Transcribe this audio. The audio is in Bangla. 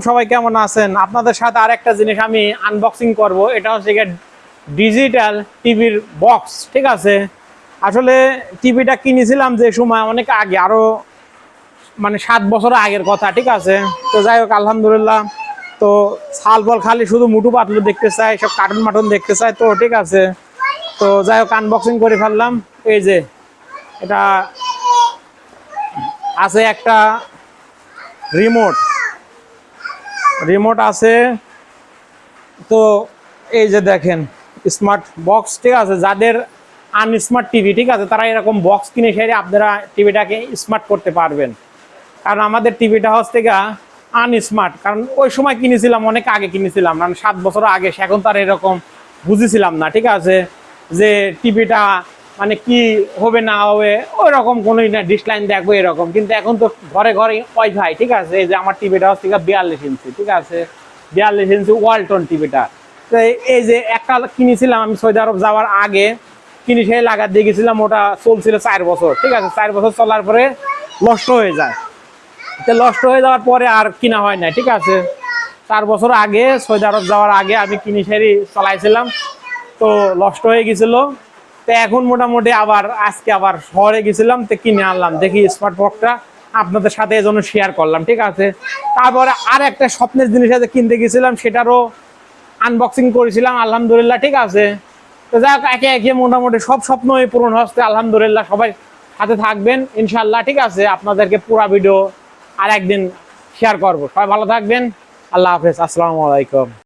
সবাই কেমন আছেন? আপনাদের সাথে আরেকটা জিনিস আমি আনবক্সিং করব। এটা হচ্ছে ডিজিটাল টিভির বক্স, ঠিক আছে। আসলে টিভিটা কিনেছিলাম যে সময় অনেক আগে, আরো মানে 7 বছর আগের কথা, ঠিক আছে। তো যাই হোক, আলহামদুলিল্লাহ। তো ছাল বল খালি শুধু মুটু পাতলু দেখতে চাই, সব কার্টুন মাটুন দেখতে চাই, তো ঠিক আছে। তো যাই হোক, আনবক্সিং করে ফেললাম। এই যে এটা আছে একটা রিমোট রিমোট আছে। তো এই যে দেখেন স্মার্ট বক্স, ঠিক আছে। যাদের আনস্মার্ট টিভি, ঠিক আছে, তারা এরকম বক্স কিনে সেরে আপনারা টিভিটাকে স্মার্ট করতে পারবেন। কারণ আমাদের টিভিটা হচ্ছে গা আনস্মার্ট, কারণ ওই সময় কিনেছিলাম, অনেক আগে কিনেছিলাম, কারণ 7 বছর আগে। এখন তার এরকম বুঝেছিলাম না, ঠিক আছে, যে টিভিটা মানে কি হবে না হবে, ওই রকম কোনোই না, ডিশ লাইন দেখবো এরকম। কিন্তু এখন তো ঘরে ঘরে ওয়াইফাই, ঠিক আছে। এই যে আমার টিভিটা হচ্ছে 42 ইঞ্চি, ঠিক আছে, 42 ইঞ্চি ওয়ালটন টিভিটা। তো এই যে একটা কিনেছিলাম আমি সৌদি আরব যাওয়ার আগে, কিনে সেই লাগা দিয়ে গেছিলাম। ওটা চলছিল 4 বছর, ঠিক আছে। 4 বছর চলার পরে নষ্ট হয়ে যায়। তো নষ্ট হয়ে যাওয়ার পরে আর কিনা হয় না, ঠিক আছে। 4 বছর আগে সৌদি আরব যাওয়ার আগে আমি কিনে সেরি চালাইছিলাম, তো নষ্ট হয়ে গেছিল। তো এখন মোটামুটি আবার আজকে আবার শহরে গেছিলাম, তো কিনে আনলাম। দেখি স্মার্ট বক্সটা আপনাদের সাথে এই জন্য শেয়ার করলাম, ঠিক আছে। তারপরে আর একটা স্বপ্নের জিনিস আছে, কিনতে গেছিলাম, সেটারও আনবক্সিং করেছিলাম, আলহামদুলিল্লাহ, ঠিক আছে। তো যাক, একে একে মোটামুটি সব স্বপ্নই পূরণ হচ্ছে, আলহামদুলিল্লাহ। সবাই সাথে থাকবেন ইনশাল্লাহ, ঠিক আছে। আপনাদেরকে পুরো ভিডিও আর একদিন শেয়ার করবো। সবাই ভালো থাকবেন। আল্লাহ হাফেজ, আসসালামু আলাইকুম।